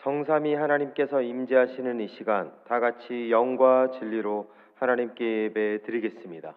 성삼위 하나님께서 임재하시는 이 시간 다 같이 영과 진리로 하나님께 예배 드리겠습니다.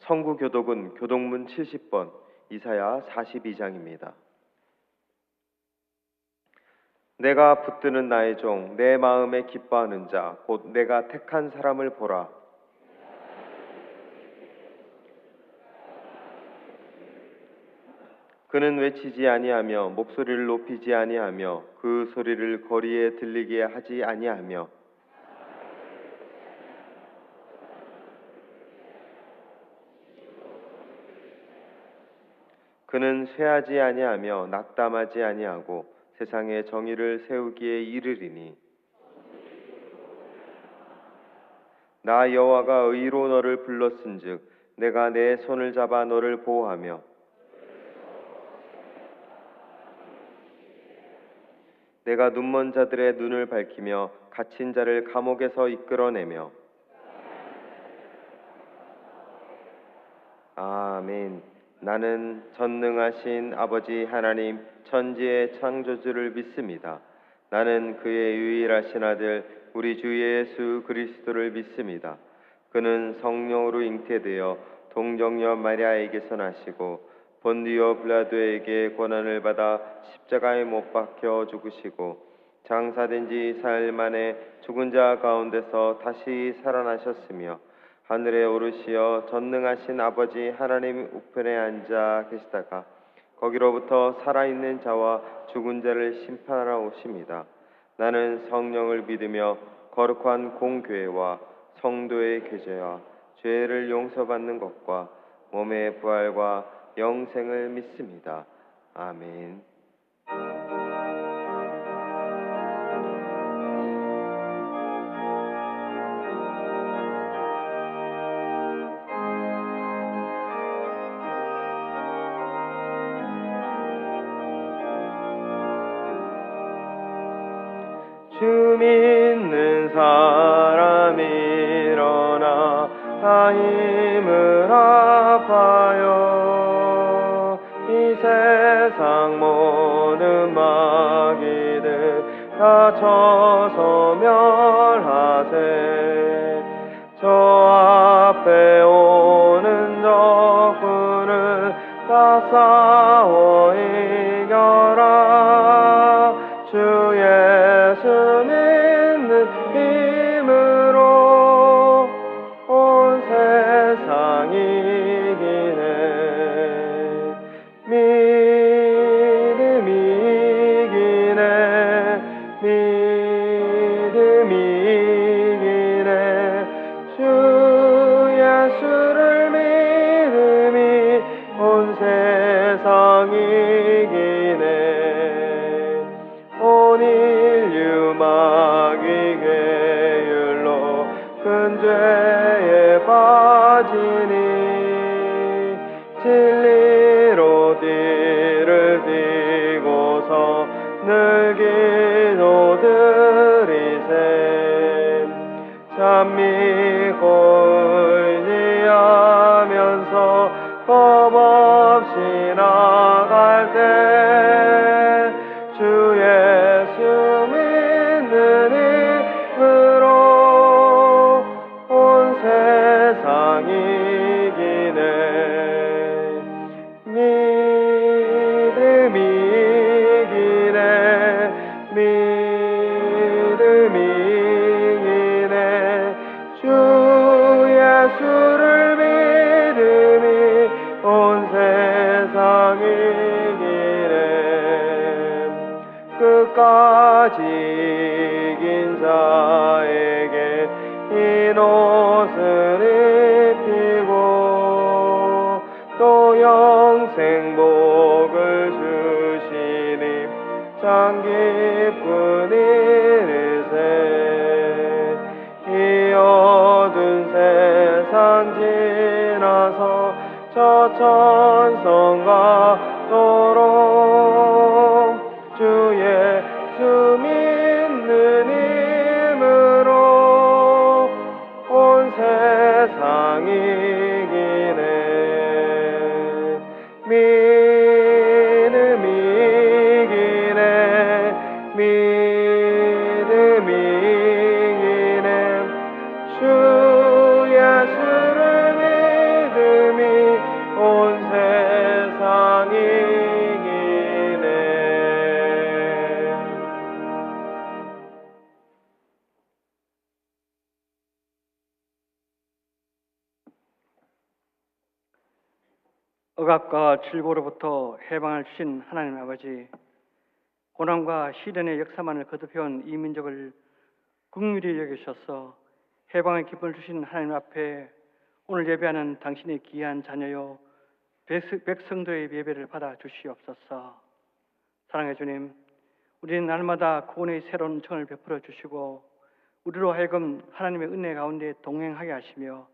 성구교독은 교독문 70번, 이사야 42장입니다. 내가 붙드는 나의 종, 내 마음에 기뻐하는 자, 곧 내가 택한 사람을 보라. 그는 외치지 아니하며 목소리를 높이지 아니하며 그 소리를 거리에 들리게 하지 아니하며 그는 쇠하지 아니하며 낙담하지 아니하고 세상에 정의를 세우기에 이르리니 나 여호와가 의로 너를 불렀은즉 내가 내 손을 잡아 너를 보호하며 내가 눈먼 자들의 눈을 밝히며 갇힌 자를 감옥에서 이끌어내며 아멘. 나는 전능하신 아버지 하나님 천지의 창조주를 믿습니다. 나는 그의 유일하신 아들 우리 주 예수 그리스도를 믿습니다. 그는 성령으로 잉태되어 동정녀 마리아에게서 나시고 본디오 빌라도에게 고난을 받아 십자가에 못 박혀 죽으시고 장사된 지 사흘 만에 죽은 자 가운데서 다시 살아나셨으며 하늘에 오르시어 전능하신 아버지 하나님 우편에 앉아 계시다가 거기로부터 살아있는 자와 죽은 자를 심판하러 오십니다. 나는 성령을 믿으며 거룩한 공교회와 성도의 교제와 죄를 용서받는 것과 몸의 부활과 영생을 믿습니다. 아멘. 주 믿는 사람이 일어나 다 힘을 합하여 이 세상 모든 마귀들 다 쳐서 멸하세. 저 앞에 오는 적군을 다 싸워 이겨라. 주 예수 믿는 힘으로 온 세상이 이기네. 믿음이 이기네. 믿음이 이기네. 주 예수를 믿음이 온 세상이 이기네. 온 인류 마귀의 율로 큰 죄에 빠지니 진리로 뒤를 뒤고서 늘 기도드리세. 참 믿고 의지하면서 겁없이 나갈 때 주 예수 믿는 힘으로 온 세상이 이기네. 믿음이 이기네. 믿음이 이기네. 주 예수를 믿음이 온 세상이 이기네. 끝까지 이긴 자에게 흰 옷을 입히고 또 영생 복을 주시니 참 기쁜 일일세. 이 어두운 세상 지나서 저 천성 가도록 주 예수 믿는 힘으로 온 세상이 이기네. 믿음이 이기네. 믿음이 이기네. 주 예수를 믿음이 온 세상이 이기네. 억압과 질고로부터 해방을 주신 하나님 아버지, 고난과 시련의 역사만을 거듭해온 이 민족을 긍휼히 여기셔서 해방의 기쁨을 주신 하나님 앞에 오늘 예배하는 당신의 귀한 자녀요 백성들의 예배를 받아 주시옵소서. 사랑의 주님, 우리는 날마다 구원의 새로운 은총을 베풀어 주시고 우리로 하여금 하나님의 은혜 가운데 동행하게 하시며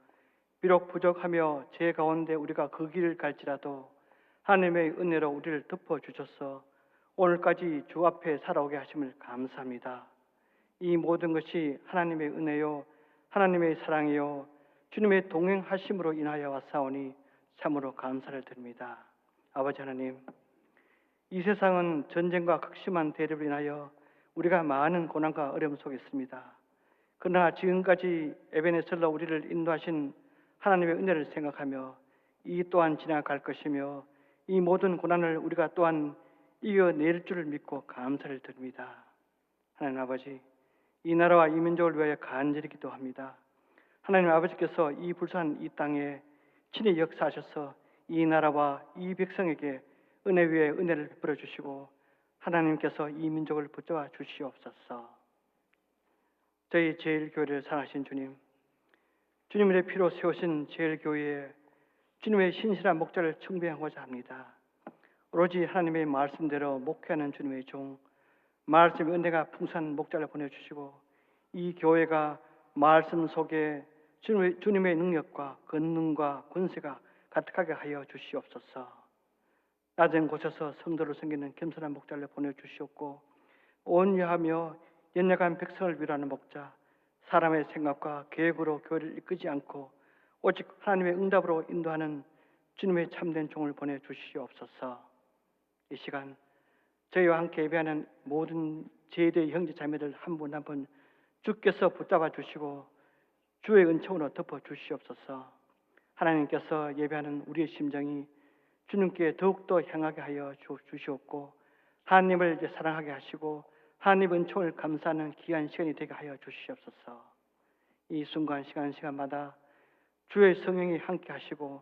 비록 부족하며 죄 가운데 우리가 그 길을 갈지라도 하나님의 은혜로 우리를 덮어주셔서 오늘까지 주 앞에 살아오게 하심을 감사합니다. 이 모든 것이 하나님의 은혜요 하나님의 사랑이요 주님의 동행하심으로 인하여 왔사오니 참으로 감사를 드립니다. 아버지 하나님, 이 세상은 전쟁과 극심한 대립을 인하여 우리가 많은 고난과 어려움 속에 있습니다. 그러나 지금까지 에베네셀로 우리를 인도하신 하나님의 은혜를 생각하며 이 또한 지나갈 것이며 이 모든 고난을 우리가 또한 이겨낼 줄을 믿고 감사를 드립니다. 하나님 아버지, 이 나라와 이 민족을 위하여 간절히 기도합니다. 하나님 아버지께서 이 불쌍한 이 땅에 친히 역사하셔서 이 나라와 이 백성에게 은혜 위에 은혜를 베풀어 주시고 하나님께서 이 민족을 붙잡아 주시옵소서. 저희 제일교회를 사랑하신 주님, 주님의 피로 세우신 제일교회에 주님의 신실한 목자를 청배하고자 합니다. 오로지 하나님의 말씀대로 목회하는 주님의 종, 말씀의 은혜가 풍성한 목자를 보내주시고 이 교회가 말씀 속에 주님의 능력과 권능과 권세가 가득하게 하여 주시옵소서. 낮은 곳에서 성도를 섬기는 겸손한 목자를 보내주시옵고 온유하며 연약한 백성을 위로하는 목자, 사람의 생각과 계획으로 교회를 이끄지 않고 오직 하나님의 응답으로 인도하는 주님의 참된 종을 보내주시옵소서. 이 시간 저희와 함께 예배하는 모든 제대의 형제 자매들 한 분 한 분 주께서 붙잡아 주시고 주의 은총으로 덮어 주시옵소서. 하나님께서 예배하는 우리의 심정이 주님께 더욱더 향하게 하여 주시옵고 하나님을 이제 사랑하게 하시고 하나님 은총을 감사하는 귀한 시간이 되게 하여 주시옵소서. 이 순간 시간마다 주의 성령이 함께 하시고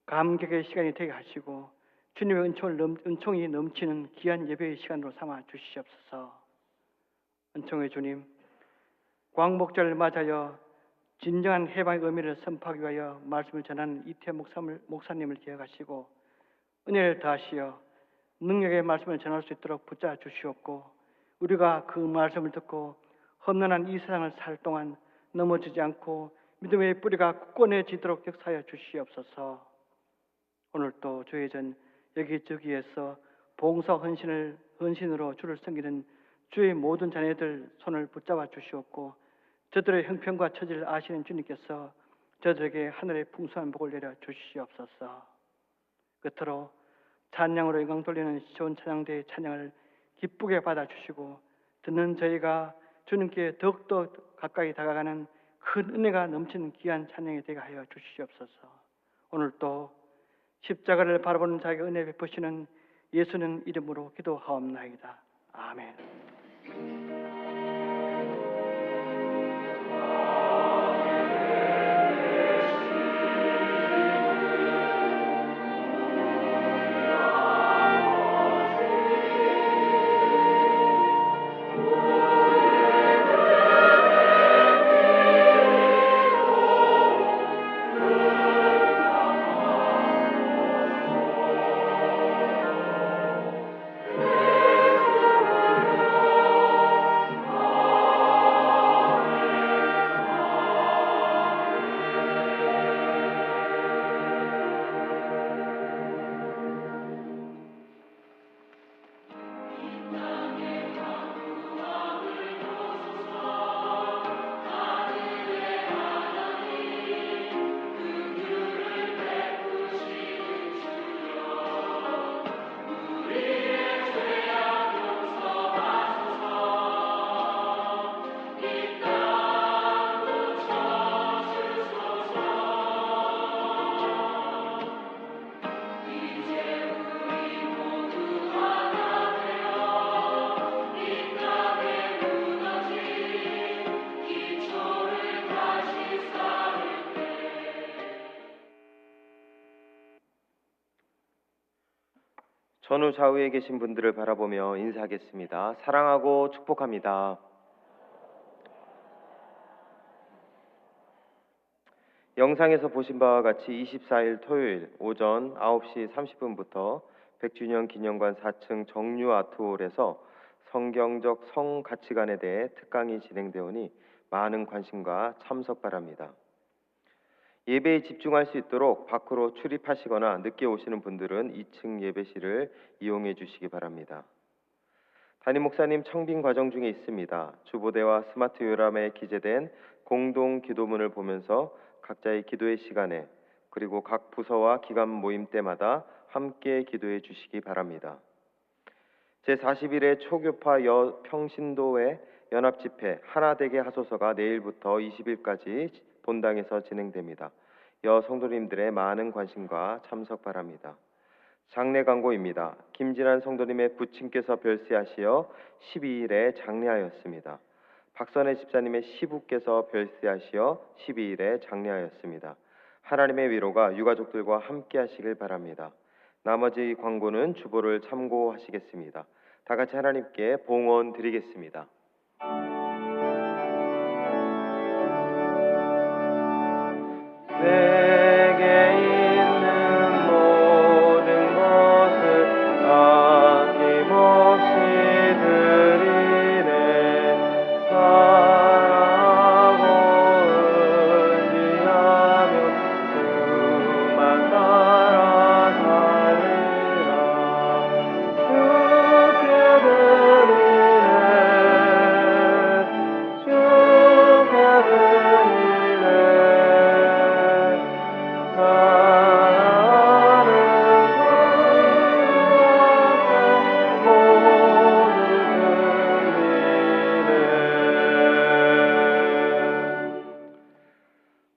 감격의 시간이 되게 하시고 주님의 은총이 넘치는 귀한 예배의 시간으로 삼아 주시옵소서. 은총의 주님, 광복절을 맞아여 진정한 해방의 의미를 선포하기 위하여 말씀을 전하는 이태 목사님을 기억하시고 은혜를 더하시어 능력의 말씀을 전할 수 있도록 붙잡아 주시옵고 우리가 그 말씀을 듣고 험난한 이 세상을 살 동안 넘어지지 않고 믿음의 뿌리가 굳건해지도록 역사하여 주시옵소서. 오늘도 주의 전 여기저기에서 봉사 헌신으로 주를 섬기는 주의 모든 자녀들 손을 붙잡아 주시옵고 저들의 형편과 처지를 아시는 주님께서 저들에게 하늘의 풍성한 복을 내려 주시옵소서. 끝으로 찬양으로 영광 돌리는 좋은 찬양대의 찬양을 기쁘게 받아주시고 듣는 저희가 주님께 더욱더 가까이 다가가는 큰 은혜가 넘치는 귀한 찬양이 되게 하여 주시옵소서. 오늘도 십자가를 바라보는 자에게 은혜 베푸시는 예수님 이름으로 기도하옵나이다. 아멘. 전후 좌우에 계신 분들을 바라보며 인사하겠습니다. 사랑하고 축복합니다. 영상에서 보신 바와 같이 24일 토요일 오전 9시 30분부터 100주년 기념관 4층 정유 아트홀에서 성경적 성가치관에 대해 특강이 진행되오니 많은 관심과 참석 바랍니다. 예배에 집중할 수 있도록 밖으로 출입하시거나 늦게 오시는 분들은 2층 예배실을 이용해 주시기 바랍니다. 담임 목사님 청빙 과정 중에 있습니다. 주보대와 스마트 요람에 기재된 공동 기도문을 보면서 각자의 기도의 시간에 그리고 각 부서와 기관 모임 때마다 함께 기도해 주시기 바랍니다. 제41회 초교파 평신도회 연합집회 하나되게 하소서가 내일부터 20일까지 본당에서 진행됩니다. 성도님들의 많은 관심과 참석 바랍니다. 장례 광고입니다. 김진환 성도님의 부친께서 별세하시어 12일에 장례하였습니다. 박선혜 집사님의 시부께서 별세하시어 12일에 장례하였습니다. 하나님의 위로가 유가족들과 함께 하시길 바랍니다. 나머지 광고는 주보를 참고하시겠습니다. 다 같이 하나님께 봉헌 드리겠습니다. 내게 있는 모든 것을 아낌없이 드리네. 사랑하고 의지하며 주만 따라 살리라. 주께 드리네. 주께 드리네.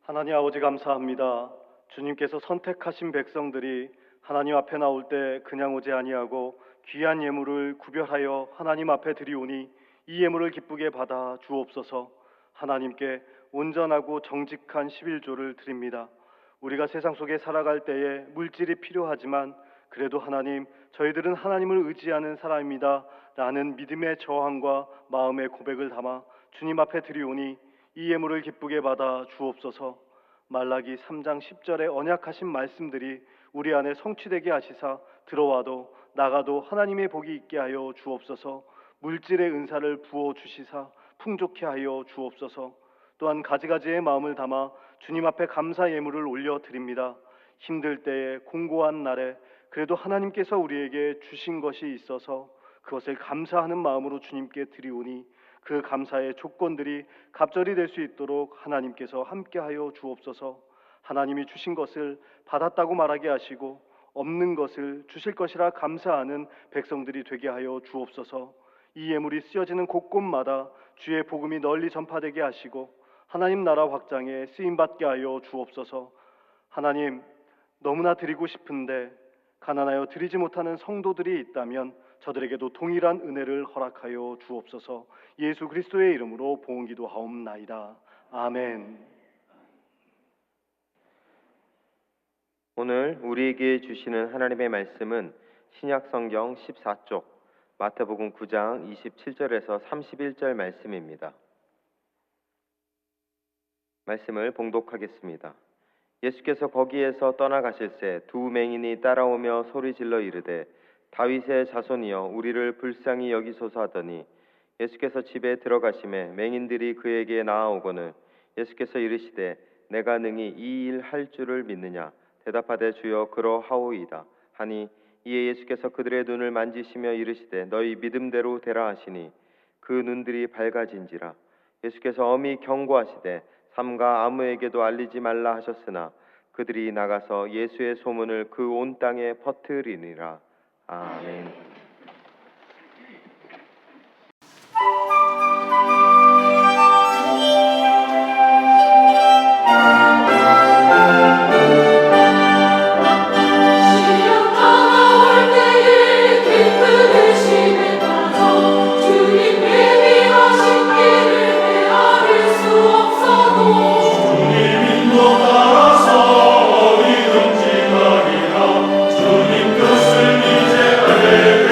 하나님 아버지 감사합니다. 주님께서 선택하신 백성들이 하나님 앞에 나올 때 그냥 오지 아니하고 귀한 예물을 구별하여 하나님 앞에 드리오니 이 예물을 기쁘게 받아 주옵소서. 하나님께 온전하고 정직한 11조를 드립니다. 우리가 세상 속에 살아갈 때에 물질이 필요하지만 그래도 하나님, 저희들은 하나님을 의지하는 사람입니다 라는 믿음의 저항과 마음의 고백을 담아 주님 앞에 드리오니 이 예물을 기쁘게 받아 주옵소서. 말라기 3장 10절의 언약하신 말씀들이 우리 안에 성취되게 하시사 들어와도 나가도 하나님의 복이 있게 하여 주옵소서. 물질의 은사를 부어 주시사 풍족케 하여 주옵소서. 또한 가지가지의 마음을 담아 주님 앞에 감사 예물을 올려 드립니다. 힘들 때에 공고한 날에 그래도 하나님께서 우리에게 주신 것이 있어서 그것을 감사하는 마음으로 주님께 드리오니 그 감사의 조건들이 갑절이 될 수 있도록 하나님께서 함께하여 주옵소서. 하나님이 주신 것을 받았다고 말하게 하시고 없는 것을 주실 것이라 감사하는 백성들이 되게 하여 주옵소서. 이 예물이 쓰여지는 곳곳마다 주의 복음이 널리 전파되게 하시고 하나님 나라 확장에 쓰임받게 하여 주옵소서. 하나님, 너무나 드리고 싶은데 가난하여 드리지 못하는 성도들이 있다면 저들에게도 동일한 은혜를 허락하여 주옵소서. 예수 그리스도의 이름으로 봉헌기도하옵나이다. 아멘. 오늘 우리에게 주시는 하나님의 말씀은 신약성경 14쪽 마태복음 9장 27절에서 31절 말씀입니다. 말씀을 봉독하겠습니다. 예수께서 거기에서 떠나가실새 두 맹인이 따라오며 소리질러 이르되 다윗의 자손이여 우리를 불쌍히 여기소서 하더니 예수께서 집에 들어가심에 맹인들이 그에게 나아오거늘 예수께서 이르시되 내가 능히 이 일 할 줄을 믿느냐 대답하되 주여 그러하오이다 하니 이에 예수께서 그들의 눈을 만지시며 이르시되 너희 믿음대로 되라 하시니 그 눈들이 밝아진지라. 예수께서 엄히 경고하시되 삼가 아무에게도 알리지 말라 하셨으나 그들이 나가서 예수의 소문을 그 온 땅에 퍼뜨리니라. 아멘. 주님 뜻을 이제 알게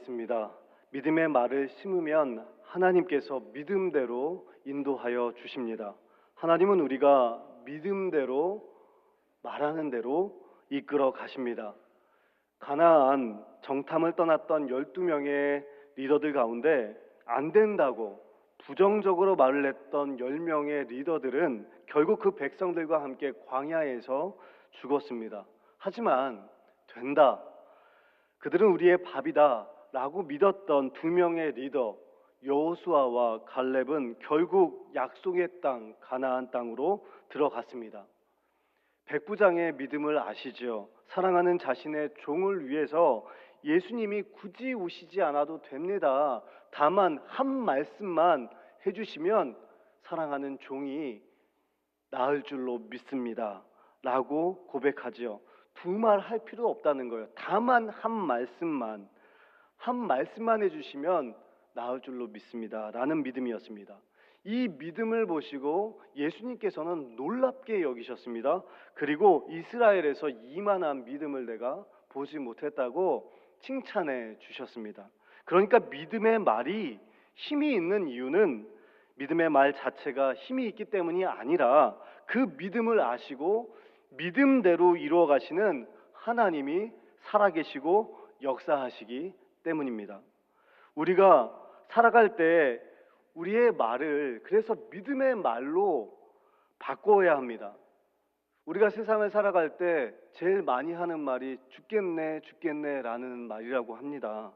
있습니다. 믿음의 말을 심으면 하나님께서 믿음대로 인도하여 주십니다. 하나님은 우리가 믿음대로 말하는 대로 이끌어 가십니다. 가나안 정탐을 떠났던 12명의 리더들 가운데 안 된다고 부정적으로 말을 했던 10명의 리더들은 결국 그 백성들과 함께 광야에서 죽었습니다. 하지만 된다, 그들은 우리의 밥이다 라고 믿었던 2명의 리더 여호수아와 갈렙은 결국 약속의 땅 가나안 땅으로 들어갔습니다. 백부장의 믿음을 아시죠? 사랑하는 자신의 종을 위해서 예수님이 굳이 오시지 않아도 됩니다. 다만 한 말씀만 해주시면 사랑하는 종이 나을 줄로 믿습니다 라고 고백하죠. 두 말 할 필요 없다는 거예요. 다만 한 말씀만 해주시면 나을 줄로 믿습니다 라는 믿음이었습니다. 이 믿음을 보시고 예수님께서는 놀랍게 여기셨습니다. 그리고 이스라엘에서 이만한 믿음을 내가 보지 못했다고 칭찬해 주셨습니다. 그러니까 믿음의 말이 힘이 있는 이유는 믿음의 말 자체가 힘이 있기 때문이 아니라 그 믿음을 아시고 믿음대로 이루어 가시는 하나님이 살아계시고 역사하시기 때문입니다. 우리가 살아갈 때 우리의 말을 그래서 믿음의 말로 바꿔야 합니다. 우리가 세상을 살아갈 때 제일 많이 하는 말이 죽겠네 라는 말이라고 합니다.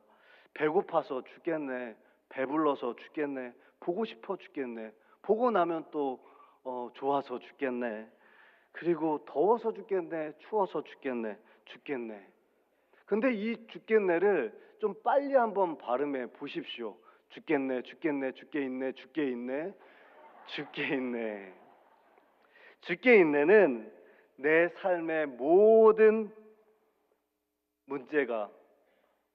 배고파서 죽겠네, 배불러서 죽겠네, 보고 싶어 죽겠네, 보고 나면 또 좋아서 죽겠네, 그리고 더워서 죽겠네, 추워서 죽겠네. 근데 이 죽겠네를 좀 빨리 한번 발음해 보십시오. 죽겠네. 죽겠네는 내 삶의 모든 문제가,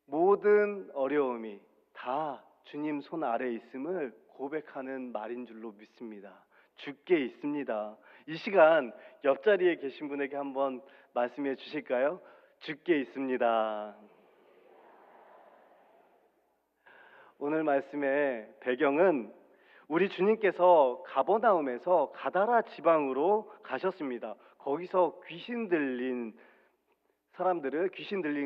모든 어려움이 다 주님 손 아래 있음을 고백하는 말인 줄로 믿습니다. 죽게 있습니다. 이 시간 옆자리에 계신 분에게 한번 말씀해 주실까요? 죽게 있습니다. 오늘 말씀의 배경은 우리 주님께서 가버나움에서 가다라 지방으로 가셨습니다. 거기서 귀신 들린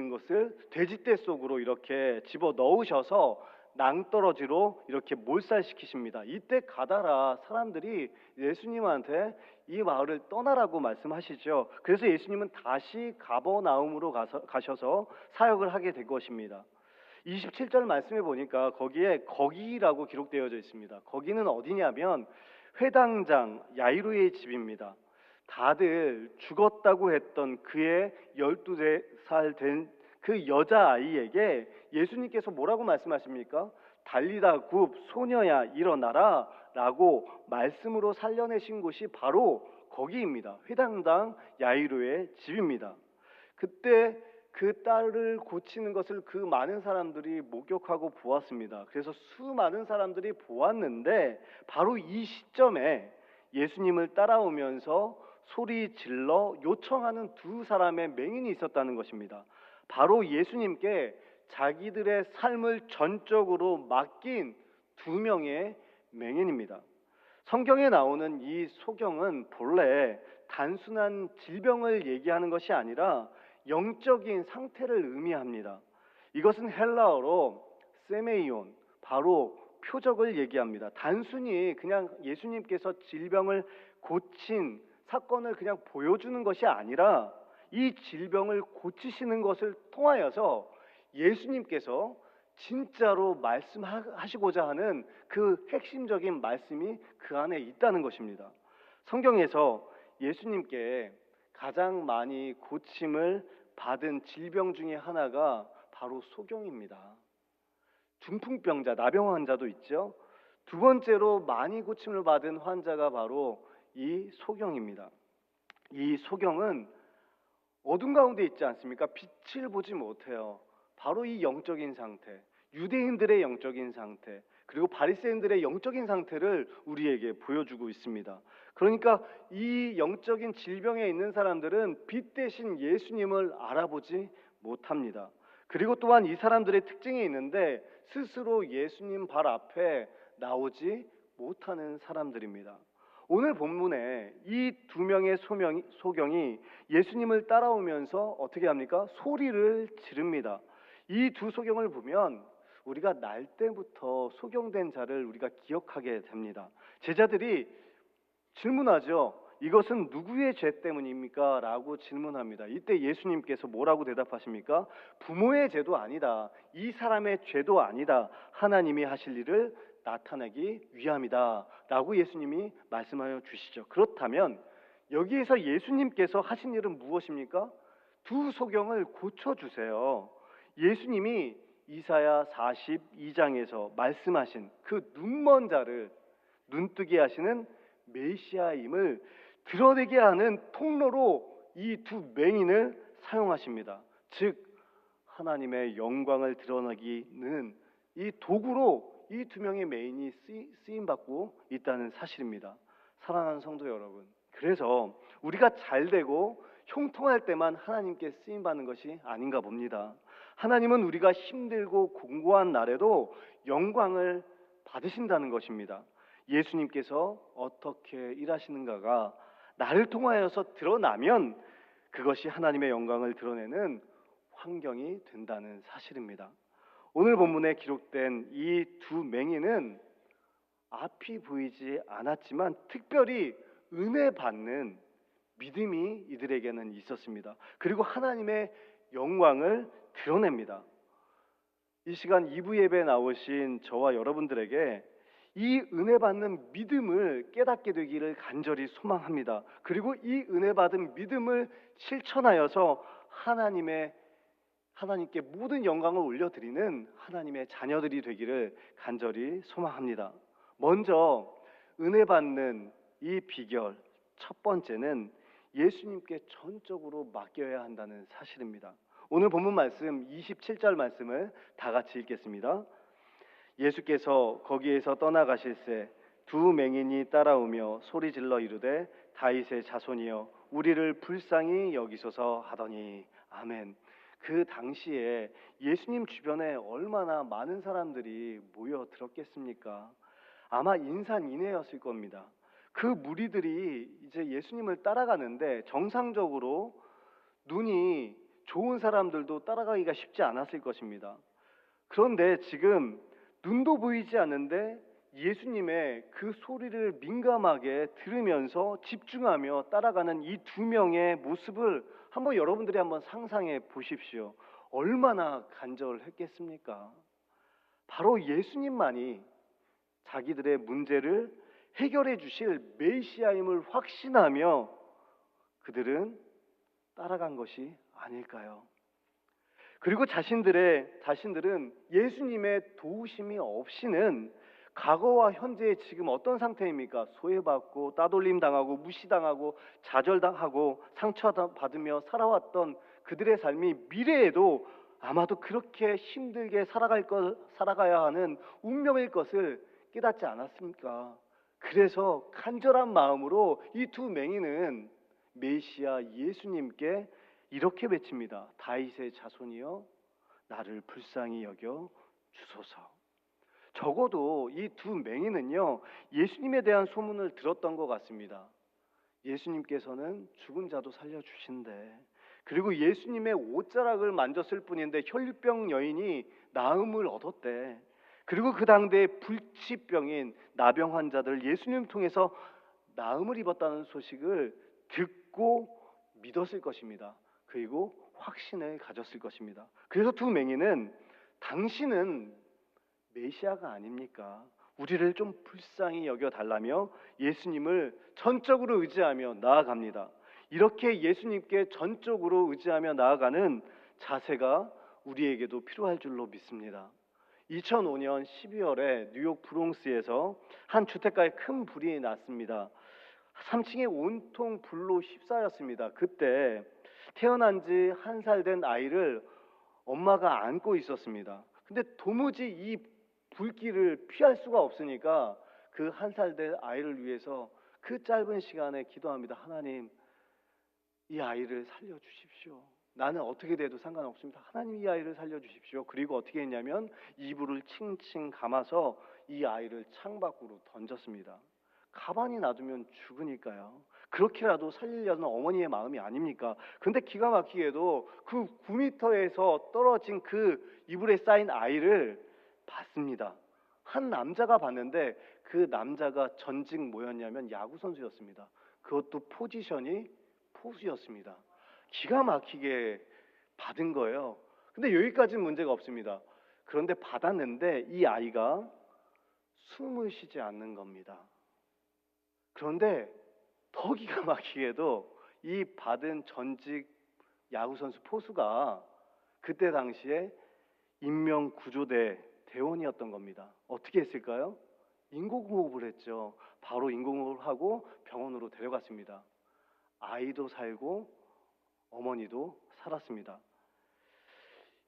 것을 돼지떼 속으로 이렇게 집어 넣으셔서 낭떠러지로 이렇게 몰살시키십니다. 이때 가다라 사람들이 예수님한테 이 마을을 떠나라고 말씀하시죠. 그래서 예수님은 다시 가버나움으로 가셔서 사역을 하게 된 것입니다. 27절 말씀해 보니까 거기에 거기라고 기록되어져 있습니다. 거기는 어디냐면 회당장 야이로의 집입니다. 다들 죽었다고 했던 그의 12살 된 그 여자아이에게 예수님께서 뭐라고 말씀하십니까? 달리다 굽 소녀야 일어나라 라고 말씀으로 살려내신 곳이 바로 거기입니다. 회당장 야이로의 집입니다. 그때 그 딸을 고치는 것을 그 많은 사람들이 목격하고 보았습니다. 그래서 수많은 사람들이 보았는데 바로 이 시점에 예수님을 따라오면서 소리 질러 요청하는 두 사람의 맹인이 있었다는 것입니다. 바로 예수님께 자기들의 삶을 전적으로 맡긴 두 명의 맹인입니다. 성경에 나오는 이 소경은 본래 단순한 질병을 얘기하는 것이 아니라 영적인 상태를 의미합니다. 이것은 헬라어로 세메이온, 바로 표적을 얘기합니다. 단순히 그냥 예수님께서 질병을 고친 사건을 그냥 보여주는 것이 아니라 이 질병을 고치시는 것을 통하여서 예수님께서 진짜로 말씀하시고자 하는 그 핵심적인 말씀이 그 안에 있다는 것입니다. 성경에서 예수님께 가장 많이 고침을 받은 질병 중에 하나가 바로 소경입니다. 중풍병자, 나병 환자도 있죠. 두 번째로 많이 고침을 받은 환자가 바로 이 소경입니다. 이 소경은 어둠 가운데 있지 않습니까? 빛을 보지 못해요. 바로 이 영적인 상태, 유대인들의 영적인 상태, 그리고 바리새인들의 영적인 상태를 우리에게 보여주고 있습니다. 그러니까 이 영적인 질병에 있는 사람들은 빛 대신 예수님을 알아보지 못합니다. 그리고 또한 이 사람들의 특징이 있는데 스스로 예수님 발 앞에 나오지 못하는 사람들입니다. 오늘 본문에 이 두 명의 소경이 예수님을 따라오면서 어떻게 합니까? 소리를 지릅니다. 이 두 소경을 보면 우리가 날 때부터 소경된 자를 우리가 기억하게 됩니다. 제자들이 질문하죠. 이것은 누구의 죄 때문입니까? 라고 질문합니다. 이때 예수님께서 뭐라고 대답하십니까? 부모의 죄도 아니다. 이 사람의 죄도 아니다. 하나님이 하실 일을 나타내기 위함이다. 라고 예수님이 말씀하여 주시죠. 그렇다면 여기에서 예수님께서 하신 일은 무엇입니까? 두 소경을 고쳐주세요. 예수님이 이사야 42장에서 말씀하신 그 눈먼 자를 눈뜨게 하시는 메시아임을 드러내게 하는 통로로 이 두 맹인을 사용하십니다. 즉 하나님의 영광을 드러내기는 이 도구로 이 두 명의 맹인이 쓰임받고 있다는 사실입니다. 사랑하는 성도 여러분, 그래서 우리가 잘되고 형통할 때만 하나님께 쓰임받는 것이 아닌가 봅니다. 하나님은 우리가 힘들고 공고한 날에도 영광을 받으신다는 것입니다. 예수님께서 어떻게 일하시는가가 나를 통하여서 드러나면 그것이 하나님의 영광을 드러내는 환경이 된다는 사실입니다. 오늘 본문에 기록된 이 두 맹인은 앞이 보이지 않았지만 특별히 은혜 받는 믿음이 이들에게는 있었습니다. 그리고 하나님의 영광을 드러냅니다. 이 시간 2부 예배에 나오신 저와 여러분들에게 이 은혜 받는 믿음을 깨닫게 되기를 간절히 소망합니다. 그리고 이 은혜 받은 믿음을 실천하여서 하나님께 모든 영광을 올려드리는 하나님의 자녀들이 되기를 간절히 소망합니다. 먼저 은혜 받는 이 비결 첫 번째는 예수님께 전적으로 맡겨야 한다는 사실입니다. 오늘 본문 말씀 27절 말씀을 다 같이 읽겠습니다. 예수께서 거기에서 떠나가실새 두 맹인이 따라오며 소리질러 이르되 다윗의 자손이여 우리를 불쌍히 여기소서 하더니 아멘. 그 당시에 예수님 주변에 얼마나 많은 사람들이 모여들었겠습니까? 아마 인산인해였을 겁니다. 그 무리들이 이제 예수님을 따라가는데 정상적으로 눈이 좋은 사람들도 따라가기가 쉽지 않았을 것입니다. 그런데 지금 눈도 보이지 않는데 예수님의 그 소리를 민감하게 들으면서 집중하며 따라가는 이 두 명의 모습을 여러분들이 한번 상상해 보십시오. 얼마나 간절했겠습니까? 바로 예수님만이 자기들의 문제를 해결해 주실 메시아임을 확신하며 그들은 따라간 것이 아닐까요? 그리고 자신들은 예수님의 도우심이 없이는 과거와 현재에 지금 어떤 상태입니까? 소외받고 따돌림 당하고 무시당하고 좌절당하고 상처받으며 살아왔던 그들의 삶이 미래에도 아마도 그렇게 힘들게 살아가야 하는 운명일 것을 깨닫지 않았습니까? 그래서 간절한 마음으로 이 두 맹인은 메시아 예수님께 이렇게 외칩니다. 다윗의 자손이여 나를 불쌍히 여겨 주소서. 적어도 이 두 맹인은요 예수님에 대한 소문을 들었던 것 같습니다. 예수님께서는 죽은 자도 살려주신대. 그리고 예수님의 옷자락을 만졌을 뿐인데 혈류병 여인이 나음을 얻었대. 그리고 그 당대에 불치병인 나병 환자들 예수님 통해서 나음을 입었다는 소식을 듣고 믿었을 것입니다. 그리고 확신을 가졌을 것입니다. 그래서 두 맹인은 당신은 메시아가 아닙니까? 우리를 좀 불쌍히 여겨달라며 예수님을 전적으로 의지하며 나아갑니다. 이렇게 예수님께 전적으로 의지하며 나아가는 자세가 우리에게도 필요할 줄로 믿습니다. 2005년 12월에 뉴욕 브롱스에서 한 주택가에 큰 불이 났습니다. 3층에 온통 불로 휩싸였습니다. 그때 태어난 지 1살 된 아이를 엄마가 안고 있었습니다. 근데 도무지 이 불길을 피할 수가 없으니까 그 1살 된 아이를 위해서 그 짧은 시간에 기도합니다. 하나님, 이 아이를 살려주십시오. 나는 어떻게 돼도 상관없습니다. 하나님 이 아이를 살려주십시오. 그리고 어떻게 했냐면 이불을 칭칭 감아서 이 아이를 창밖으로 던졌습니다. 가만히 놔두면 죽으니까요. 그렇게라도 살리려는 어머니의 마음이 아닙니까? 근데 기가 막히게도 그 9m에서 떨어진 그 이불에 쌓인 아이를 봤습니다. 한 남자가 봤는데 그 남자가 전직 뭐였냐면 야구 선수였습니다. 그것도 포지션이 포수였습니다. 기가 막히게 받은 거예요. 근데 여기까지는 문제가 없습니다. 그런데 받았는데 이 아이가 숨을 쉬지 않는 겁니다. 그런데 더 기가 막히게도 이 받은 전직 야구선수 포수가 그때 당시에 인명구조대 대원이었던 겁니다. 어떻게 했을까요? 인공호흡을 했죠. 바로 인공호흡을 하고 병원으로 데려갔습니다. 아이도 살고 어머니도 살았습니다.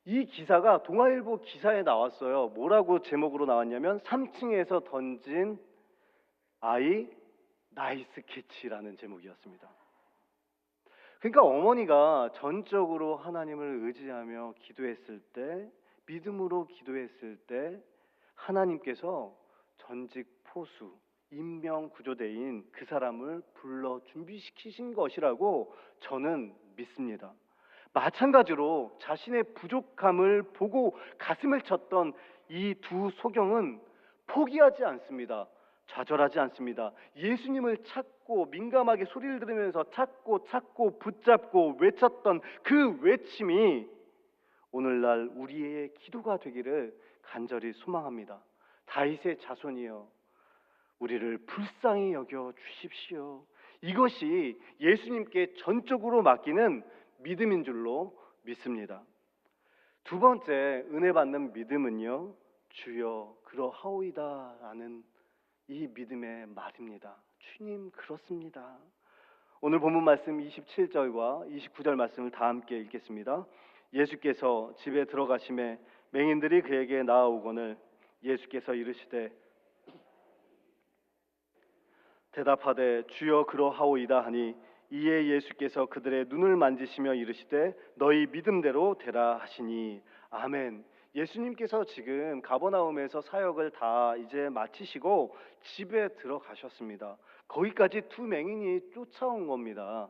이 기사가 동아일보 기사에 나왔어요. 뭐라고 제목으로 나왔냐면 3층에서 던진 아이 나이스 캐치라는 제목이었습니다. 그러니까 어머니가 전적으로 하나님을 의지하며 기도했을 때, 믿음으로 기도했을 때 하나님께서 전직 포수, 인명구조대인 그 사람을 불러 준비시키신 것이라고 저는 믿습니다. 마찬가지로 자신의 부족함을 보고 가슴을 쳤던 이 두 소경은 포기하지 않습니다. 좌절하지 않습니다. 예수님을 찾고 민감하게 소리를 들으면서 찾고 붙잡고 외쳤던 그 외침이 오늘날 우리의 기도가 되기를 간절히 소망합니다. 다윗의 자손이여 우리를 불쌍히 여겨 주십시오. 이것이 예수님께 전적으로 맡기는 믿음인 줄로 믿습니다. 두 번째 은혜 받는 믿음은요, 주여 그러하오이다 라는 이 믿음의 말입니다. 주님 그렇습니다. 오늘 본문 말씀 27절과 29절 말씀을 다 함께 읽겠습니다. 예수께서 집에 들어가심에 맹인들이 그에게 나아오거늘 예수께서 이르시되 대답하되 주여 그러하오이다 하니 이에 예수께서 그들의 눈을 만지시며 이르시되 너희 믿음대로 되라 하시니 아멘. 예수님께서 지금 가버나움에서 사역을 다 이제 마치시고 집에 들어가셨습니다. 거기까지 두 맹인이 쫓아온 겁니다.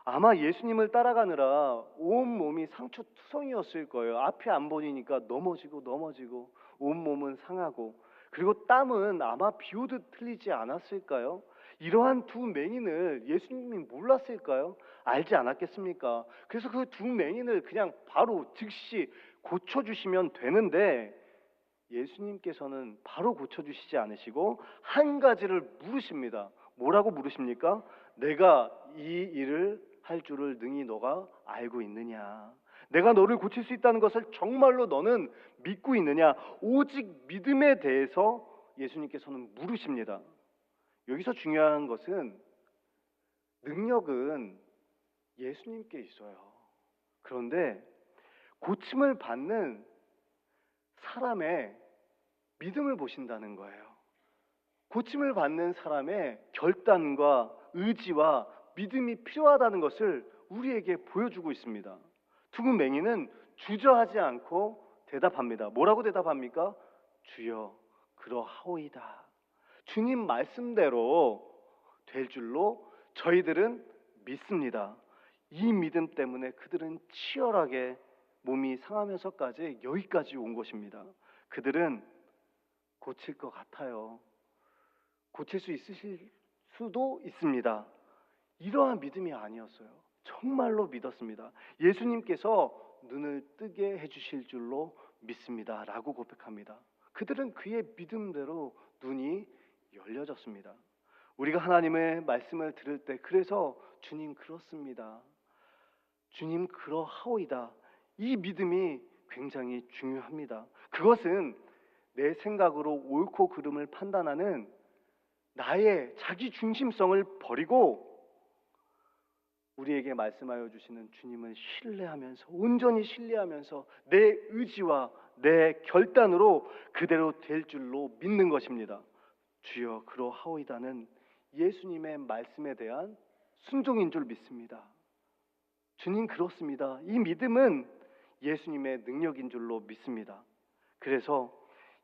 아마 예수님을 따라가느라 온 몸이 상처투성이었을 거예요. 앞이 안 보이니까 넘어지고 온 몸은 상하고, 그리고 땀은 아마 비 오듯 흘리지 않았을까요? 이러한 두 맹인을 예수님이 몰랐을까요? 알지 않았겠습니까? 그래서 그 두 맹인을 그냥 바로 즉시 고쳐주시면 되는데 예수님께서는 바로 고쳐주시지 않으시고 한 가지를 물으십니다. 뭐라고 물으십니까? 내가 이 일을 할 줄을 능히 너가 알고 있느냐? 내가 너를 고칠 수 있다는 것을 정말로 너는 믿고 있느냐? 오직 믿음에 대해서 예수님께서는 물으십니다. 여기서 중요한 것은 능력은 예수님께 있어요. 그런데 고침을 받는 사람의 믿음을 보신다는 거예요. 고침을 받는 사람의 결단과 의지와 믿음이 필요하다는 것을 우리에게 보여주고 있습니다. 두 맹인은 주저하지 않고 대답합니다. 뭐라고 대답합니까? 주여 그러하오이다. 주님 말씀대로 될 줄로 저희들은 믿습니다. 이 믿음 때문에 그들은 치열하게 몸이 상하면서까지 여기까지 온 것입니다. 그들은 고칠 것 같아요. 고칠 수 있으실 수도 있습니다. 이러한 믿음이 아니었어요. 정말로 믿었습니다. 예수님께서 눈을 뜨게 해주실 줄로 믿습니다 라고 고백합니다. 그들은 그의 믿음대로 눈이 열려졌습니다. 우리가 하나님의 말씀을 들을 때 그래서 주님 그렇습니다, 주님 그러하오이다, 이 믿음이 굉장히 중요합니다. 그것은 내 생각으로 옳고 그름을 판단하는 나의 자기 중심성을 버리고 우리에게 말씀하여 주시는 주님을 신뢰하면서, 온전히 신뢰하면서 내 의지와 내 결단으로 그대로 될 줄로 믿는 것입니다. 주여 그러하오이다는 예수님의 말씀에 대한 순종인 줄 믿습니다. 주님 그렇습니다. 이 믿음은 예수님의 능력인 줄로 믿습니다. 그래서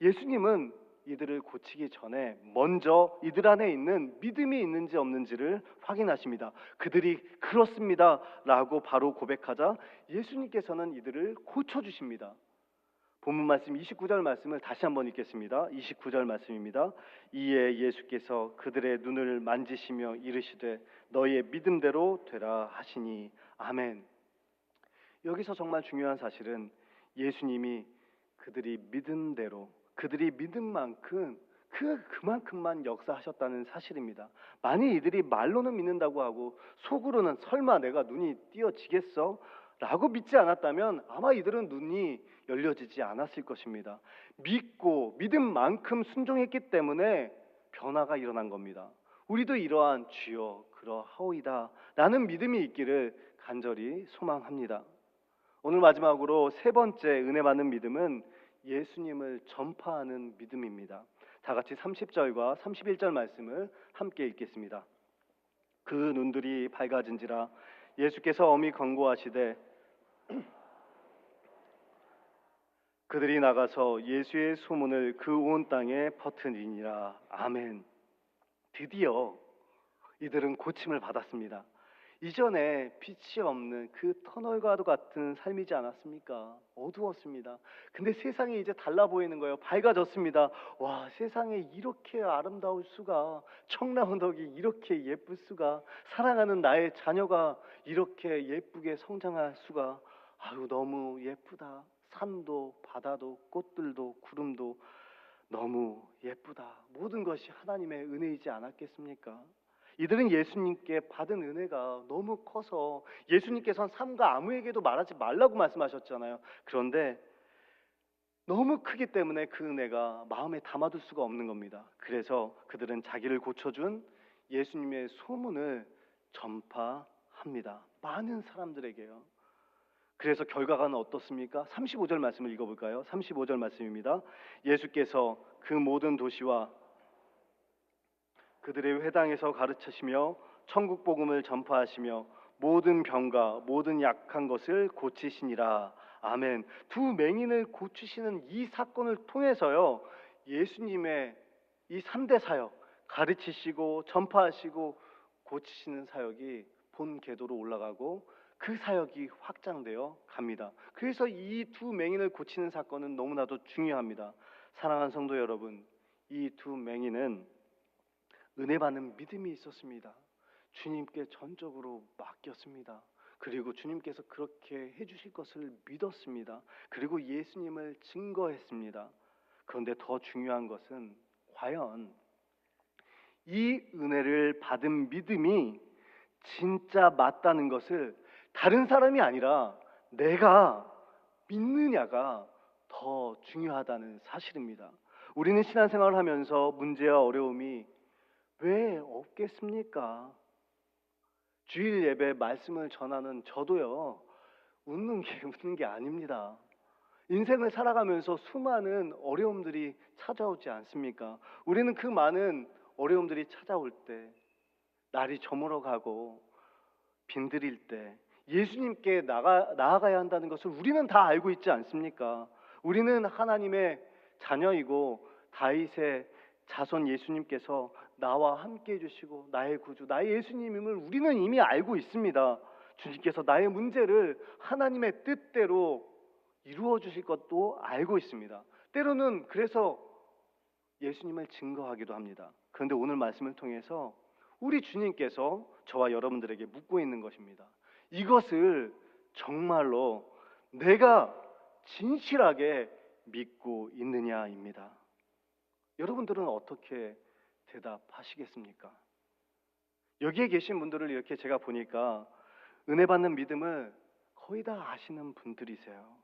예수님은 이들을 고치기 전에 먼저 이들 안에 있는 믿음이 있는지 없는지를 확인하십니다. 그들이 그렇습니다 라고 바로 고백하자 예수님께서는 이들을 고쳐주십니다. 본문 말씀 29절 말씀을 다시 한번 읽겠습니다. 29절 말씀입니다. 이에 예수께서 그들의 눈을 만지시며 이르시되 너희의 믿음대로 되라 하시니 아멘. 여기서 정말 중요한 사실은 예수님이 그들이 믿음대로 그들이 믿은 만큼 그만큼만 역사하셨다는 사실입니다. 만일 이들이 말로는 믿는다고 하고 속으로는 설마 내가 눈이 띄어지겠어? 라고 믿지 않았다면 아마 이들은 눈이 열려지지 않았을 것입니다. 믿고 믿은 만큼 순종했기 때문에 변화가 일어난 겁니다. 우리도 이러한 주여 그러하오이다 라는 믿음이 있기를 간절히 소망합니다. 오늘 마지막으로 세 번째 은혜 받는 믿음은 예수님을 전파하는 믿음입니다. 다 같이 30절과 31절 말씀을 함께 읽겠습니다. 그 눈들이 밝아진지라 예수께서 엄히 권고하시되 그들이 나가서 예수의 소문을 그 온 땅에 퍼뜨리니라. 아멘. 드디어 이들은 고침을 받았습니다. 이전에 빛이 없는 그 터널과도 같은 삶이지 않았습니까? 어두웠습니다. 근데 세상이 이제 달라 보이는 거예요. 밝아졌습니다. 와, 세상에 이렇게 아름다울 수가, 청라운덕이 이렇게 예쁠 수가, 사랑하는 나의 자녀가 이렇게 예쁘게 성장할 수가, 아유 너무 예쁘다. 산도 바다도 꽃들도 구름도 너무 예쁘다. 모든 것이 하나님의 은혜이지 않았겠습니까? 이들은 예수님께 받은 은혜가 너무 커서 예수님께서는 삼가 아무에게도 말하지 말라고 말씀하셨잖아요. 그런데 너무 크기 때문에 그 은혜가 마음에 담아둘 수가 없는 겁니다. 그래서 그들은 자기를 고쳐준 예수님의 소문을 전파합니다. 많은 사람들에게요. 그래서 결과가 어떻습니까? 35절 말씀을 읽어볼까요? 35절 말씀입니다. 예수께서 그 모든 도시와 그들의 회당에서 가르치시며 천국 복음을 전파하시며 모든 병과 모든 약한 것을 고치시니라. 아멘. 두 맹인을 고치시는 이 사건을 통해서요, 예수님의 이 3대 사역, 가르치시고 전파하시고 고치시는 사역이 본 궤도로 올라가고 그 사역이 확장되어 갑니다. 그래서 이 두 맹인을 고치는 사건은 너무나도 중요합니다. 사랑하는 성도 여러분, 이 두 맹인은 은혜 받는 믿음이 있었습니다. 주님께 전적으로 맡겼습니다. 그리고 주님께서 그렇게 해주실 것을 믿었습니다. 그리고 예수님을 증거했습니다. 그런데 더 중요한 것은 과연 이 은혜를 받은 믿음이 진짜 맞다는 것을 다른 사람이 아니라 내가 믿느냐가 더 중요하다는 사실입니다. 우리는 신앙생활을 하면서 문제와 어려움이 왜 없겠습니까? 주일 예배 말씀을 전하는 저도요, 웃는 게 아닙니다. 인생을 살아가면서 수많은 어려움들이 찾아오지 않습니까? 우리는 그 많은 어려움들이 찾아올 때, 날이 저물어가고 빈들일 때 예수님께 나아가야 한다는 것을 우리는 다 알고 있지 않습니까? 우리는 하나님의 자녀이고 다윗의 자손 예수님께서 나와 함께 해주시고 나의 구주, 나의 예수님임을 우리는 이미 알고 있습니다. 주님께서 나의 문제를 하나님의 뜻대로 이루어 주실 것도 알고 있습니다. 때로는 그래서 예수님을 증거하기도 합니다. 그런데 오늘 말씀을 통해서 우리 주님께서 저와 여러분들에게 묻고 있는 것입니다. 이것을 정말로 내가 진실하게 믿고 있느냐입니다. 여러분들은 어떻게 대답하시겠습니까? 여기에 계신 분들을 이렇게 제가 보니까 은혜 받는 믿음을 거의 다 아시는 분들이세요.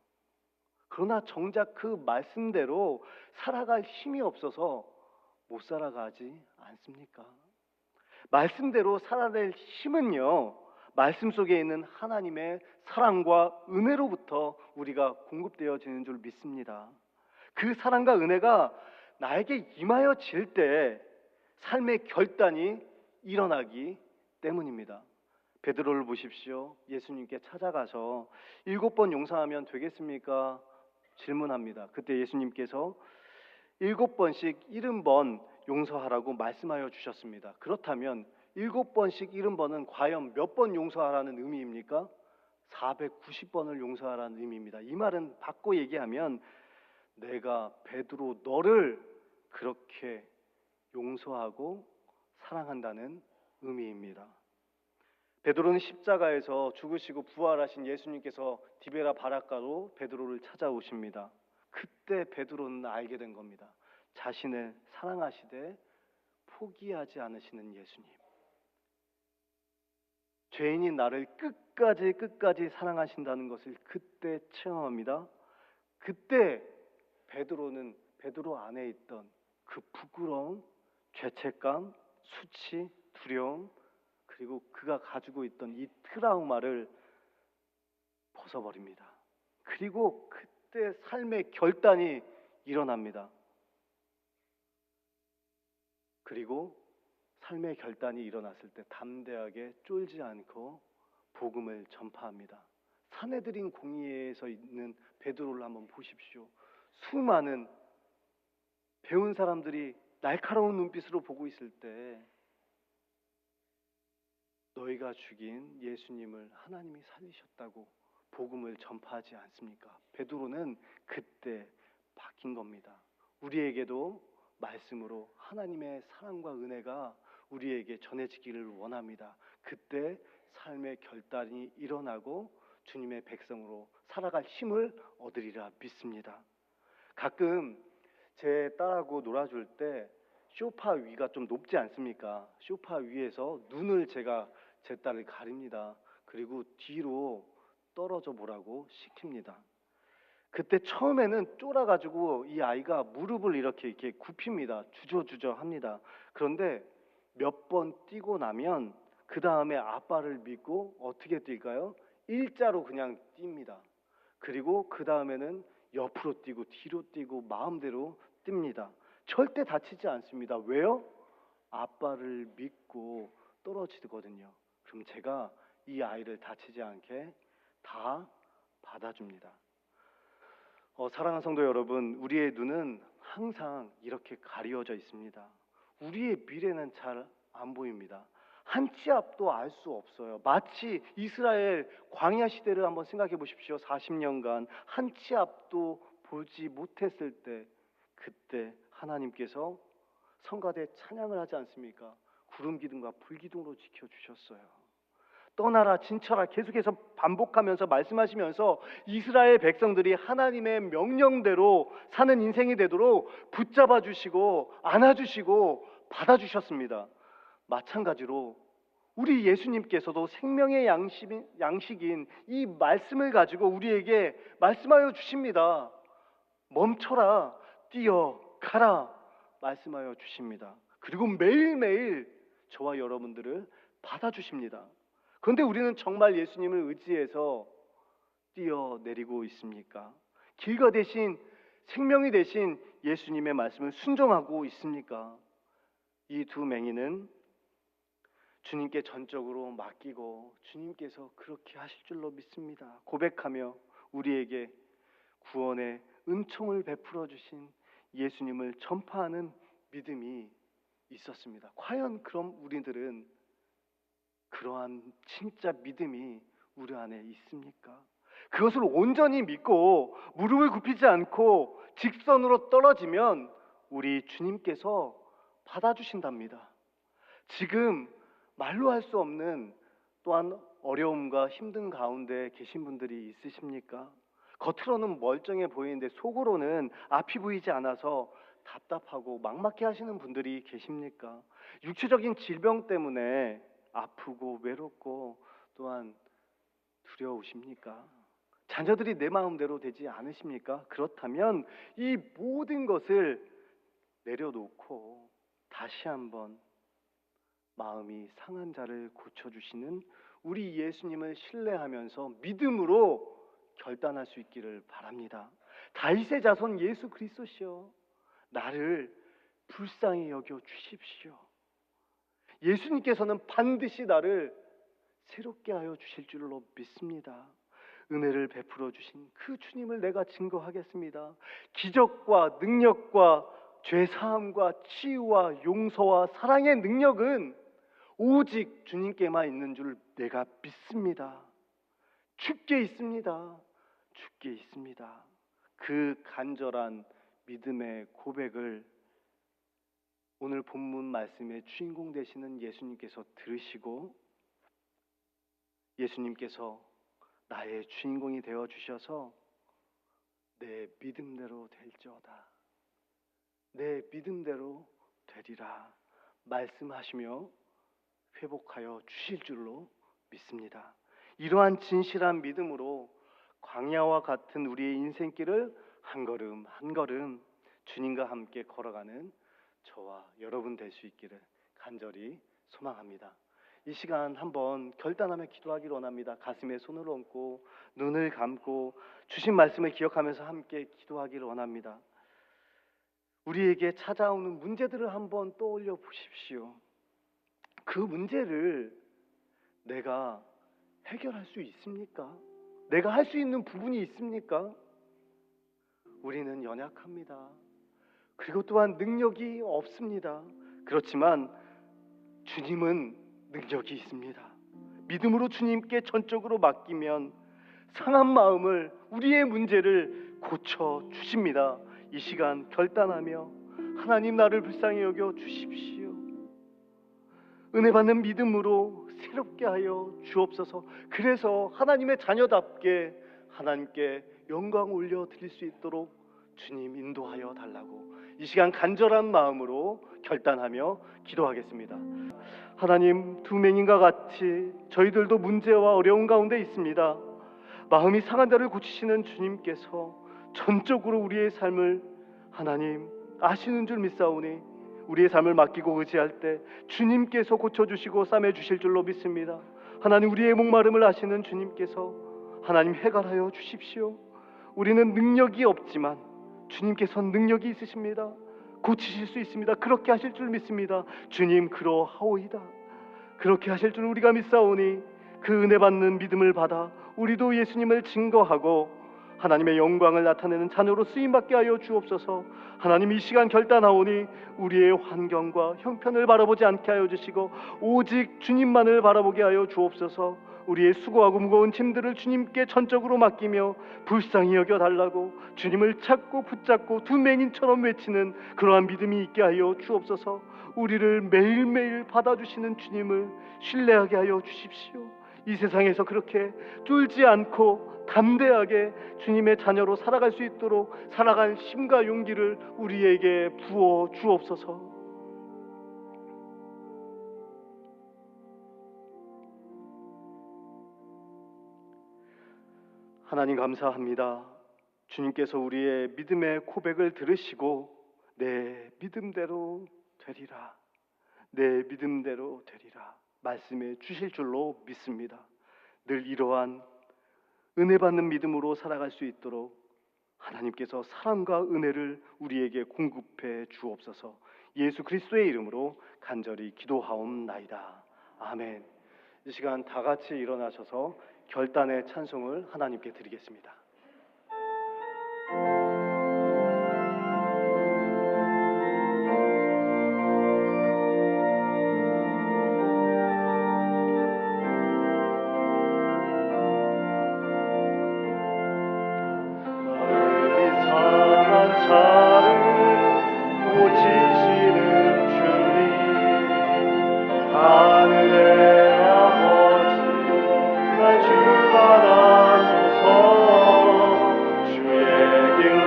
그러나 정작 그 말씀대로 살아갈 힘이 없어서 못 살아가지 않습니까? 말씀대로 살아낼 힘은요, 말씀 속에 있는 하나님의 사랑과 은혜로부터 우리가 공급되어지는 줄 믿습니다. 그 사랑과 은혜가 나에게 임하여질 때 삶의 결단이 일어나기 때문입니다. 베드로를 보십시오. 예수님께 찾아가서 7번 용서하면 되겠습니까? 질문합니다. 그때 예수님께서 7번씩 70번 용서하라고 말씀하여 주셨습니다. 그렇다면 7번씩 70번은 과연 몇 번 용서하라는 의미입니까? 490번을 용서하라는 의미입니다. 이 말은 바꿔 얘기하면 내가 베드로 너를 그렇게 용서하고 사랑한다는 의미입니다. 베드로는 십자가에서 죽으시고 부활하신 예수님께서 디베라 바닷가로 베드로를 찾아오십니다. 그때 베드로는 알게 된 겁니다. 자신을 사랑하시되 포기하지 않으시는 예수님. 죄인인 나를 끝까지 사랑하신다는 것을 그때 체험합니다. 그때 베드로는 베드로 안에 있던 그 부끄러움, 죄책감, 수치, 두려움, 그리고 그가 가지고 있던 이 트라우마를 벗어버립니다. 그리고 그때 삶의 결단이 일어납니다. 그리고 삶의 결단이 일어났을 때 담대하게 쫄지 않고 복음을 전파합니다. 사내들인 공의회에서 있는 베드로를 한번 보십시오. 수많은 배운 사람들이 날카로운 눈빛으로 보고 있을 때 너희가 죽인 예수님을 하나님이 살리셨다고 복음을 전파하지 않습니까? 베드로는 그때 바뀐 겁니다. 우리에게도 말씀으로 하나님의 사랑과 은혜가 우리에게 전해지기를 원합니다. 그때 삶의 결단이 일어나고 주님의 백성으로 살아갈 힘을 얻으리라 믿습니다. 가끔 제 딸하고 놀아줄 때 소파 위가 좀 높지 않습니까? 소파 위에서 눈을 제가 제 딸을 가립니다. 그리고 뒤로 떨어져 보라고 시킵니다. 그때 처음에는 쫄아가지고 이 아이가 무릎을 이렇게 굽힙니다. 주저주저 합니다. 그런데 몇 번 뛰고 나면 그 다음에 아빠를 믿고 어떻게 뛸까요? 일자로 그냥 뜁니다. 그리고 그 다음에는 옆으로 뛰고 뒤로 뛰고 마음대로 뜁니다. 절대 다치지 않습니다. 왜요? 아빠를 믿고 떨어지거든요. 그럼 제가 이 아이를 다치지 않게 다 받아줍니다. 사랑하는 성도 여러분, 우리의 눈은 항상 이렇게 가리워져 있습니다. 우리의 미래는 잘 안 보입니다. 한 치 앞도 알 수 없어요. 마치 이스라엘 광야 시대를 한번 생각해 보십시오. 40년간 한 치 앞도 보지 못했을 때 그때 하나님께서 성가대 찬양을 하지 않습니까? 구름 기둥과 불 기둥으로 지켜주셨어요. 떠나라 진쳐라 계속해서 반복하면서 말씀하시면서 이스라엘 백성들이 하나님의 명령대로 사는 인생이 되도록 붙잡아 주시고 안아주시고 받아주셨습니다. 마찬가지로 우리 예수님께서도 생명의 양식인 이 말씀을 가지고 우리에게 말씀하여 주십니다. 멈춰라, 뛰어 가라 말씀하여 주십니다. 그리고 매일매일 저와 여러분들을 받아주십니다. 그런데 우리는 정말 예수님을 의지해서 뛰어내리고 있습니까? 길가 대신 생명이 되신 예수님의 말씀을 순종하고 있습니까? 이 두 맹인은 주님께 전적으로 맡기고 주님께서 그렇게 하실 줄로 믿습니다. 고백하며 우리에게 구원의 은총을 베풀어 주신 예수님을 전파하는 믿음이 있었습니다. 과연 그럼 우리들은 그러한 진짜 믿음이 우리 안에 있습니까? 그것을 온전히 믿고 무릎을 굽히지 않고 직선으로 떨어지면 우리 주님께서 받아주신답니다. 지금 말로 할 수 없는 또한 어려움과 힘든 가운데 계신 분들이 있으십니까? 겉으로는 멀쩡해 보이는데 속으로는 앞이 보이지 않아서 답답하고 막막해 하시는 분들이 계십니까? 육체적인 질병 때문에 아프고 외롭고 또한 두려우십니까? 자녀들이 내 마음대로 되지 않으십니까? 그렇다면 이 모든 것을 내려놓고 다시 한번 마음이 상한 자를 고쳐주시는 우리 예수님을 신뢰하면서 믿음으로 결단할 수 있기를 바랍니다. 다윗의 자손 예수 그리스도시여 나를 불쌍히 여겨 주십시오. 예수님께서는 반드시 나를 새롭게 하여 주실 줄로 믿습니다. 은혜를 베풀어 주신 그 주님을 내가 증거하겠습니다. 기적과 능력과 죄 사함과 치유와 용서와 사랑의 능력은 오직 주님께만 있는 줄 내가 믿습니다. 주께 있습니다. 주께 있습니다. 그 간절한 믿음의 고백을 오늘 본문 말씀의 주인공 되시는 예수님께서 들으시고 예수님께서 나의 주인공이 되어 주셔서 내 믿음대로 될지어다, 내 믿음대로 되리라 말씀하시며 회복하여 주실 줄로 믿습니다. 이러한 진실한 믿음으로 광야와 같은 우리의 인생길을 한 걸음 한 걸음 주님과 함께 걸어가는 저와 여러분 될 수 있기를 간절히 소망합니다. 이 시간 한번 결단하며 기도하기를 원합니다. 가슴에 손을 얹고 눈을 감고 주신 말씀을 기억하면서 함께 기도하기를 원합니다. 우리에게 찾아오는 문제들을 한번 떠올려 보십시오. 그 문제를 내가 해결할 수 있습니까? 내가 할 수 있는 부분이 있습니까? 우리는 연약합니다. 그리고 또한 능력이 없습니다. 그렇지만 주님은 능력이 있습니다. 믿음으로 주님께 전적으로 맡기면 상한 마음을, 우리의 문제를 고쳐 주십니다. 이 시간 결단하며 하나님 나를 불쌍히 여겨 주십시오. 은혜 받는 믿음으로 새롭게 하여 주옵소서. 그래서 하나님의 자녀답게 하나님께 영광 올려 드릴 수 있도록 주님 인도하여 달라고 이 시간 간절한 마음으로 결단하며 기도하겠습니다. 하나님, 두 맹인과 같이 저희들도 문제와 어려운 가운데 있습니다. 마음이 상한 데를 고치시는 주님께서 전적으로 우리의 삶을 하나님 아시는 줄 믿사오니 우리의 삶을 맡기고 의지할 때 주님께서 고쳐주시고 싸매주실 줄로 믿습니다. 하나님, 우리의 목마름을 아시는 주님께서 하나님 해결하여 주십시오. 우리는 능력이 없지만 주님께서는 능력이 있으십니다. 고치실 수 있습니다. 그렇게 하실 줄 믿습니다. 주님 그러하오이다. 그렇게 하실 줄 우리가 믿사오니 그 은혜 받는 믿음을 받아 우리도 예수님을 증거하고 하나님의 영광을 나타내는 자녀로 쓰임받게 하여 주옵소서. 하나님, 이 시간 결단하오니 우리의 환경과 형편을 바라보지 않게 하여 주시고 오직 주님만을 바라보게 하여 주옵소서. 우리의 수고하고 무거운 짐들을 주님께 전적으로 맡기며 불쌍히 여겨달라고 주님을 찾고 붙잡고 두 맹인처럼 외치는 그러한 믿음이 있게 하여 주옵소서. 우리를 매일매일 받아주시는 주님을 신뢰하게 하여 주십시오. 이 세상에서 그렇게 쫄지 않고 담대하게 주님의 자녀로 살아갈 수 있도록 살아갈 힘과 용기를 우리에게 부어 주옵소서. 하나님 감사합니다. 주님께서 우리의 믿음의 고백을 들으시고 내 믿음대로 되리라, 내 믿음대로 되리라 말씀해 주실 줄로 믿습니다. 늘 이러한 은혜 받는 믿음으로 살아갈 수 있도록 하나님께서 사랑과 은혜를 우리에게 공급해 주옵소서. 예수 그리스도의 이름으로 간절히 기도하옵나이다. 아멘. 이 시간 다 같이 일어나셔서 결단의 찬송을 하나님께 드리겠습니다. 주의 길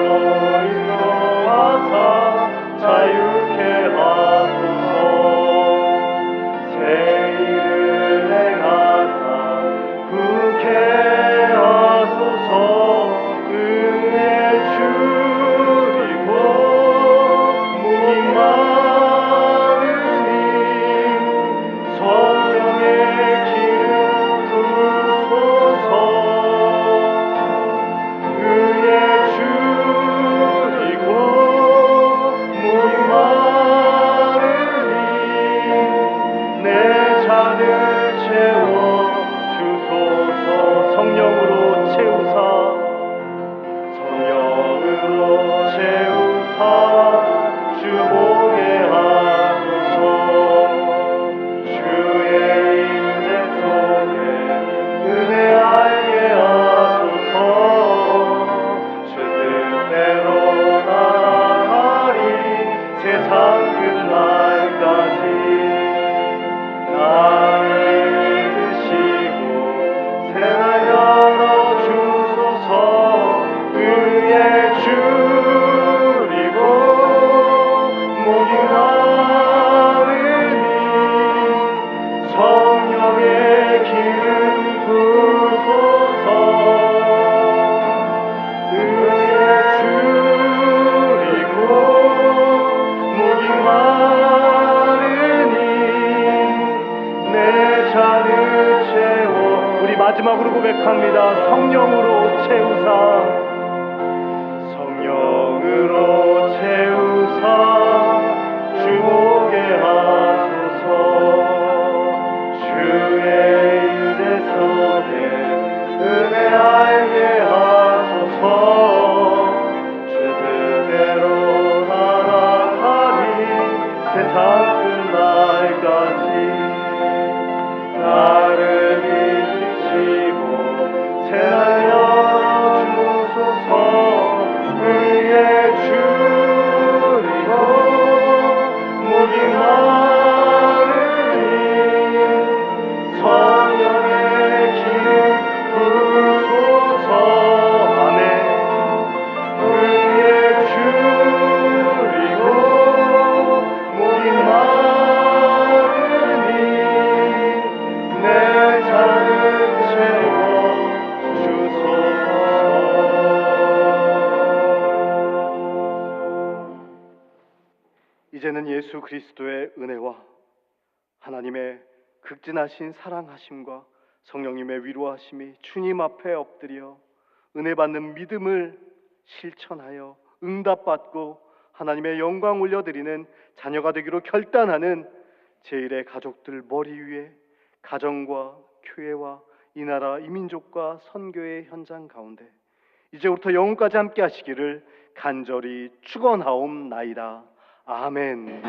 세상 끝날까지 나를 믿으시고 새날 열어주소서. 의의 줄이고 목이 마르니 성령의 기름 부으소서. 의의 줄이고 목이 마르니 내 잔을 채워. 우리 마지막으로 고백합니다. 성령으로 채우사, 성령으로 채우사 주오게 하소서. 주의 임재 속에 은혜 알게 하소서. 주 뜻대로 살아가니 세상 끝날까지 나를 믿으시고 새날 열어주소서. 의의 줄이고 목이 마르니 성령의 기름 부으소서. 아멘. 의의 줄이고 목이 마르니 내 잔을 채워 주소서. 이제는 예수 그리스도의 은혜와 하나님의 극진하신 사랑하심과 성령님의 위로하심이 주님 앞에 엎드려 은혜 받는 믿음을 실천하여 응답받고 하나님의 영광 올려드리는 자녀가 되기로 결단하는 제1의 가족들 머리 위에 가정과 교회와 이 나라 이 민족과 선교의 현장 가운데 이제부터 영원까지 함께 하시기를 간절히 축원하옵나이다. 아멘.